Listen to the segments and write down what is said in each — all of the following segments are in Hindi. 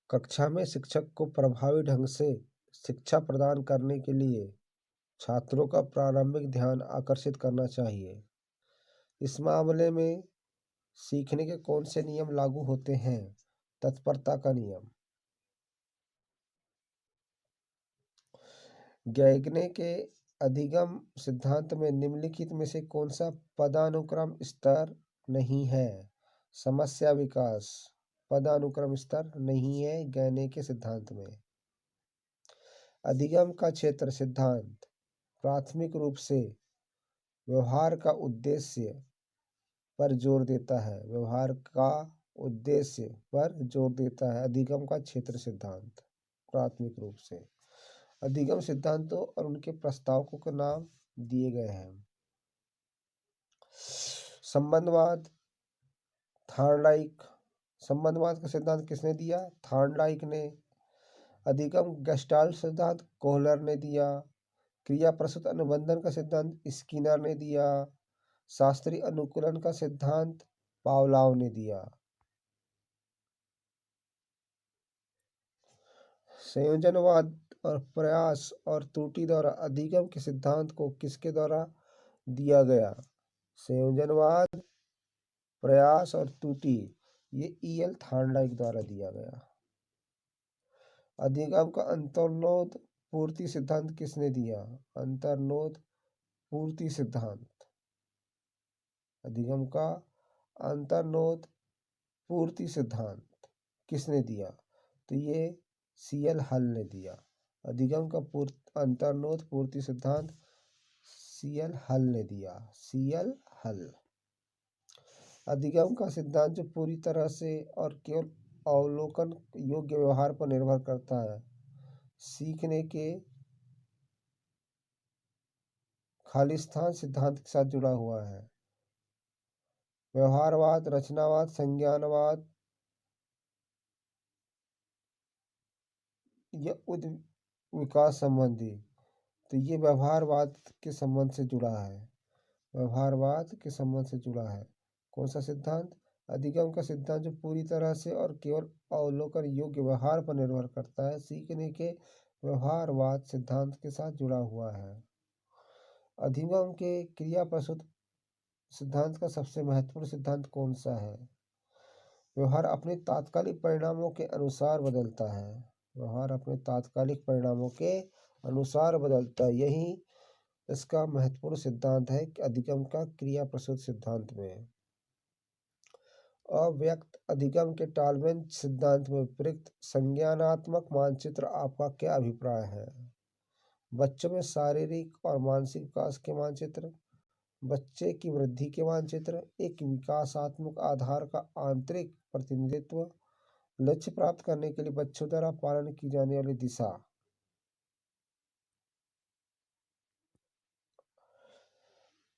कक्षा में शिक्षक को प्रभावी ढंग से शिक्षा प्रदान करने के लिए छात्रों का प्रारंभिक ध्यान आकर्षित करना चाहिए। इस मामले में सीखने के कौन से नियम लागू होते हैं? तत्परता का नियम। गैगने के अधिगम सिद्धांत में निम्नलिखित में से कौन सा पदानुक्रम स्तर नहीं है? समस्या विकास पदानुक्रम स्तर नहीं है गैगने के सिद्धांत में। अधिगम का क्षेत्र सिद्धांत प्राथमिक रूप से व्यवहार का उद्देश्य पर जोर देता है। व्यवहार का उद्देश्य पर जोर देता है। अधिगम का क्षेत्र सिद्धांत प्राथमिक रूप से। अधिगम सिद्धांतों और उनके प्रस्तावकों के नाम दिए गए हैं। संबंधवाद थॉर्नडाइक। संबंधवाद का सिद्धांत किसने दिया? थॉर्नडाइक ने। अधिगम गेस्टाल्ट सिद्धांत कोहलर ने दिया। क्रिया प्रसूत अनुबंधन का सिद्धांत स्किनर ने दिया। शास्त्रीय अनुकूलन का सिद्धांत पावलोव ने दिया। संयोजनवाद और प्रयास और त्रुटि द्वारा अधिगम के सिद्धांत को किसके द्वारा दिया गया? संयोजनवाद, प्रयास और त्रुटि ये E.L. थॉर्नडाइक द्वारा दिया गया। अधिगम का अंतर्नोद पूर्ति सिद्धांत किसने दिया? अंतर्नोद पूर्ति सिद्धांत। अधिगम का अंतर्नोद पूर्ति सिद्धांत किसने दिया? तो ये C.L. हल ने दिया। अधिगम का अंतर्नोद पूर्ति सिद्धांत C.L. हल ने दिया। C.L. हल। अधिगम का सिद्धांत जो पूरी तरह से और केवल अवलोकन योग्य व्यवहार पर निर्भर करता है, सीखने के खालिस्तान सिद्धांत के साथ जुड़ा हुआ है। व्यवहारवाद, रचनावाद, संज्ञानवाद या विकास संबंधी, तो ये व्यवहारवाद के संबंध से जुड़ा है। व्यवहारवाद के संबंध से जुड़ा है। कौन सा सिद्धांत? अधिगम का सिद्धांत जो पूरी तरह से और केवल अवलोकन योग्य व्यवहार पर निर्भर करता है, सीखने के व्यवहारवाद सिद्धांत के साथ जुड़ा हुआ है। अधिगम के क्रिया प्रसूत सिद्धांत का सबसे महत्वपूर्ण सिद्धांत कौन सा है? व्यवहार अपने तात्कालिक परिणामों के अनुसार बदलता है। व्यवहार अपने तात्कालिक परिणामों के अनुसार बदलता है। यही इसका महत्वपूर्ण सिद्धांत है अधिगम का क्रिया प्रसूत सिद्धांत में। अव्यक्त अधिगम के टॉलमेंस सिद्धांत में प्रयुक्त संज्ञानात्मक मानचित्र आपका क्या अभिप्राय है? बच्चों में शारीरिक और मानसिक विकास के मानचित्र, बच्चे की वृद्धि के मानचित्र, एक विकासात्मक आधार का आंतरिक प्रतिनिधित्व, लक्ष्य प्राप्त करने के लिए बच्चों द्वारा पालन की जाने वाली दिशा।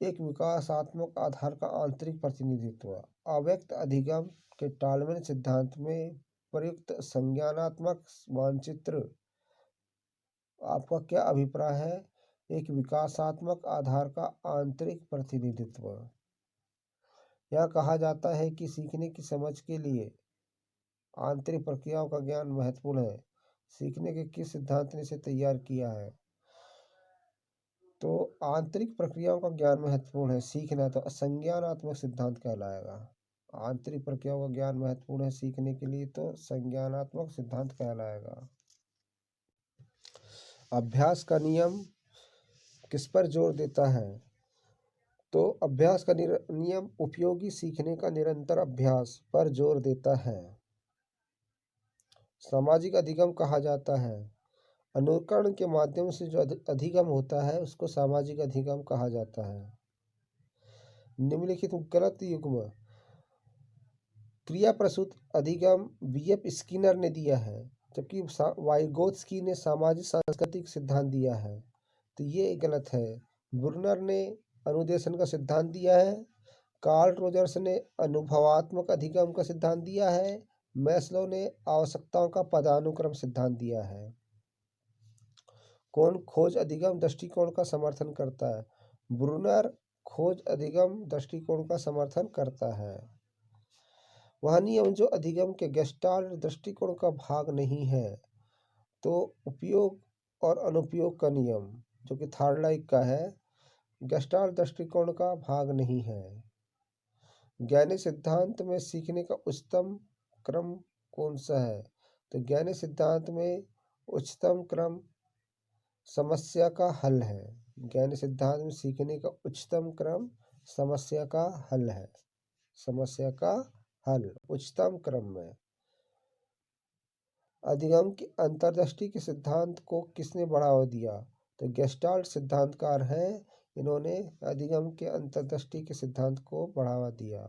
एक विकासात्मक आधार का आंतरिक प्रतिनिधित्व। अव्यक्त अधिगम के टॉलमेंस सिद्धांत में प्रयुक्त संज्ञानात्मक मानचित्र आपका क्या अभिप्राय है? एक विकासात्मक आधार का आंतरिक प्रतिनिधित्व। यह कहा जाता है कि सीखने की समझ के लिए आंतरिक प्रक्रियाओं का ज्ञान महत्वपूर्ण है। सीखने के किस सिद्धांत ने इसे तैयार किया है? तो आंतरिक प्रक्रियाओं का ज्ञान महत्वपूर्ण है सीखना, तो संज्ञानात्मक सिद्धांत कहलाएगा। आंतरिक प्रक्रियाओं का ज्ञान महत्वपूर्ण है सीखने के लिए, तो संज्ञानात्मक सिद्धांत कहलाएगा। अभ्यास का नियम किस पर जोर देता है? तो अभ्यास का नियम उपयोगी सीखने का निरंतर अभ्यास पर जोर देता है। सामाजिक अधिगम कहा जाता है। अनुकरण के माध्यम से जो अधिगम होता है उसको सामाजिक अधिगम कहा जाता है। निम्नलिखित गलत युग्म क्रिया प्रसूत अधिगम B.F. स्किनर ने दिया है, जबकि वाइगोत्स्की ने सामाजिक सांस्कृतिक सिद्धांत दिया है, तो ये गलत है। बुर्नर ने अनुदेशन का सिद्धांत दिया है। कार्ल रोजर्स ने अनुभवात्मक अधिगम का सिद्धांत दिया है। मैस्लो ने आवश्यकताओं का पदानुक्रम सिद्धांत दिया है। कौन खोज अधिगम दृष्टिकोण का समर्थन करता है? ब्रूनर खोज अधिगम दृष्टिकोण का समर्थन करता है। वह नियम जो अधिगम के गेस्टाल्ट दृष्टिकोण का भाग नहीं है। तो उपयोग और अनुपयोग का नियम, जो कि थार्डलाइक का है, गेस्टाल्ट दृष्टिकोण का भाग नहीं है। ज्ञानी सिद्धांत में सीखने का उच्चतम क्रम कौन सा है? तो ज्ञानी सिद्धांत में उच्चतम क्रम समस्या का हल है। ज्ञानी सिद्धांत में सीखने का उच्चतम क्रम समस्या का हल है। समस्या का हल उच्चतम क्रम में। अधिगम की अंतर्दृष्टि के सिद्धांत को किसने बढ़ावा दिया? तो गेस्टाल्ट सिद्धांतकार हैं, इन्होंने अधिगम के अंतर्दृष्टि के सिद्धांत को बढ़ावा दिया।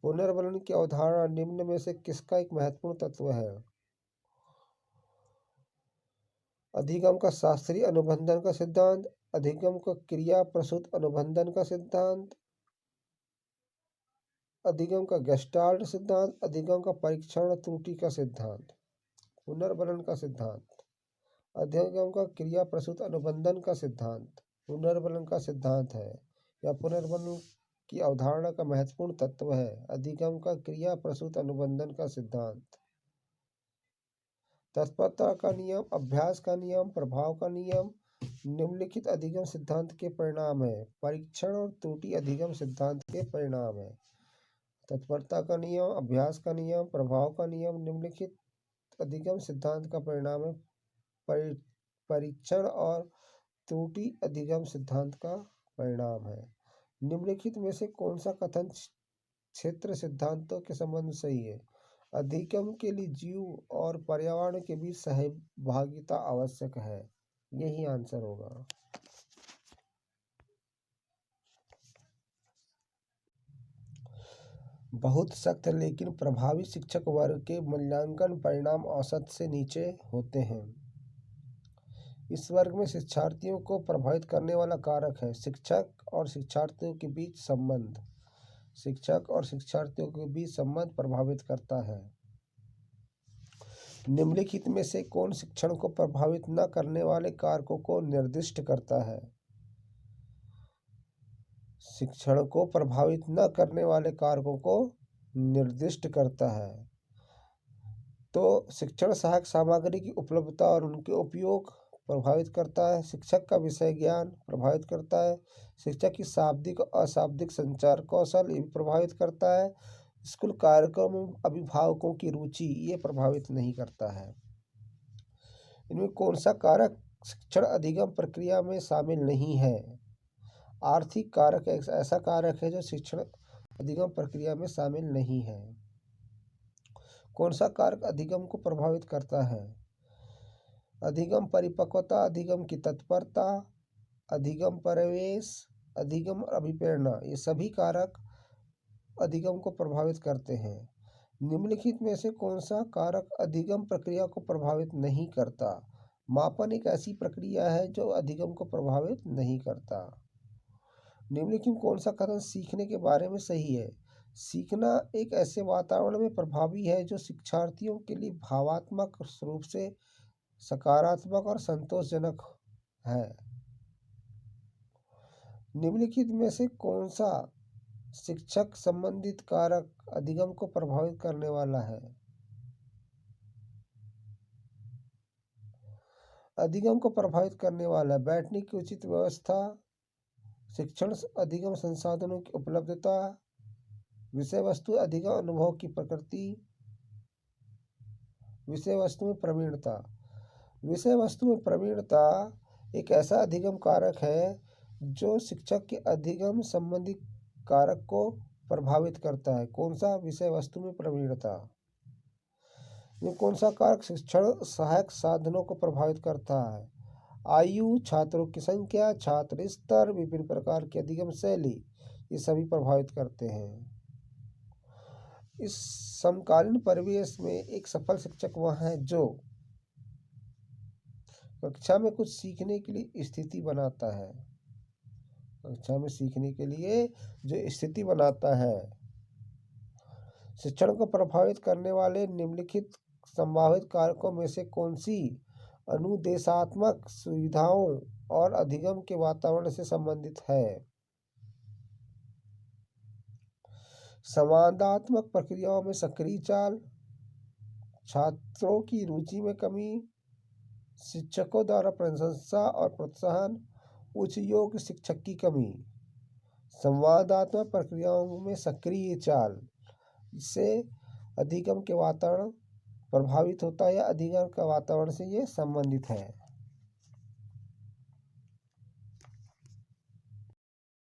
पुनर्वलन की अवधारणा निम्न में से किसका एक महत्वपूर्ण तत्व है? अधिगम का शास्त्रीय अनुबंधन का सिद्धांत, अधिगम का क्रिया प्रसूत अनुबंधन का सिद्धांत, अधिगम का गेस्टाल्ट सिद्धांत, अधिगम का परीक्षण त्रुटि का सिद्धांत। पुनर्वलन का सिद्धांत, अधिगम का क्रिया प्रसूत अनुबंधन का सिद्धांत पुनर्वलन का सिद्धांत है, या पुनर्वलन की अवधारणा का महत्वपूर्ण तत्व है। अधिगम का क्रिया प्रसूत अनुबंधन का सिद्धांत। तत्परता का नियम, अभ्यास का नियम, प्रभाव का नियम निम्नलिखित अधिगम सिद्धांत के परिणाम है। परीक्षण और त्रुटि अधिगम सिद्धांत के परिणाम है। तत्परता का नियम, अभ्यास का नियम, प्रभाव का नियम निम्नलिखित अधिगम सिद्धांत का परिणाम है। परीक्षण और त्रुटि अधिगम सिद्धांत का परिणाम है। निम्नलिखित में से कौन सा कथन क्षेत्र सिद्धांतों के संबंध में सही है? अधिगम के लिए जीव और पर्यावरण के बीच सहभागिता आवश्यक है। यही आंसर होगा। बहुत सख्त लेकिन प्रभावी शिक्षक वर्ग के मूल्यांकन परिणाम औसत से नीचे होते हैं। इस वर्ग में शिक्षार्थियों को प्रभावित करने वाला कारक है शिक्षक और शिक्षार्थियों के बीच संबंध। शिक्षक और शिक्षार्थियों के बीच संबंध प्रभावित करता है। निम्नलिखित में से कौन शिक्षण को प्रभावित न करने वाले कारकों को निर्दिष्ट करता है? शिक्षण को प्रभावित न करने वाले कारकों को निर्दिष्ट करता है। तो शिक्षण सहायक सामग्री की उपलब्धता और उनके उपयोग प्रभावित करता है। शिक्षक का विषय ज्ञान प्रभावित करता है। शिक्षक की शाब्दिक और अशाब्दिक संचार कौशल ये प्रभावित करता है। स्कूल कार्यक्रमों में अभिभावकों की रुचि ये प्रभावित नहीं करता है। इनमें कौन सा कारक शिक्षण अधिगम प्रक्रिया में शामिल नहीं है? आर्थिक कारक एक ऐसा कारक है जो शिक्षण अधिगम प्रक्रिया में शामिल नहीं है। कौन सा कारक अधिगम को प्रभावित करता है? अधिगम परिपक्वता, अधिगम की तत्परता, अधिगम प्रवेश, अधिगम अभिप्रेरणा ये सभी कारक अधिगम को प्रभावित करते हैं। निम्नलिखित में से कौन सा कारक अधिगम प्रक्रिया को प्रभावित नहीं करता? मापन एक ऐसी प्रक्रिया है जो अधिगम को प्रभावित नहीं करता। निम्नलिखित कौन सा कथन सीखने के बारे में सही है? सीखना एक ऐसे वातावरण में प्रभावी है जो शिक्षार्थियों के लिए भावात्मक रूप से सकारात्मक और संतोषजनक है। निम्नलिखित में से कौन सा शिक्षक संबंधित कारक अधिगम को प्रभावित करने वाला है? अधिगम को प्रभावित करने वाला बैठने की उचित व्यवस्था, शिक्षण अधिगम संसाधनों की उपलब्धता, विषय वस्तु अधिगम अनुभव की प्रकृति, विषय वस्तु में प्रवीणता। विषय वस्तु में प्रवीणता एक ऐसा अधिगम कारक है जो शिक्षक के अधिगम संबंधी कारक को प्रभावित करता है। कौन सा? विषय वस्तु में प्रवीणता। ये कौन सा कारक शिक्षण सहायक साधनों को प्रभावित करता है? आयु, छात्रों की संख्या, छात्र स्तर, विभिन्न प्रकार की अधिगम शैली ये सभी प्रभावित करते हैं। इस समकालीन परिवेश में एक सफल शिक्षक वह है जो कक्षा में कुछ सीखने के लिए स्थिति बनाता है। कक्षा में सीखने के लिए जो स्थिति बनाता है। शिक्षण को प्रभावित करने वाले निम्नलिखित संभावित कारकों में से कौन सी अनुदेशात्मक सुविधाओं और अधिगम के वातावरण से संबंधित है? संवादात्मक प्रक्रियाओं में सक्रिय चाल, छात्रों की रुचि में कमी, शिक्षकों द्वारा प्रशंसा और प्रोत्साहन, उच्च योग्य शिक्षक की कमी। संवादात्मक प्रक्रियाओं में सक्रिय चाल, इससे अधिगम के वातावरण प्रभावित होता है या अधिगम का वातावरण से ये संबंधित है।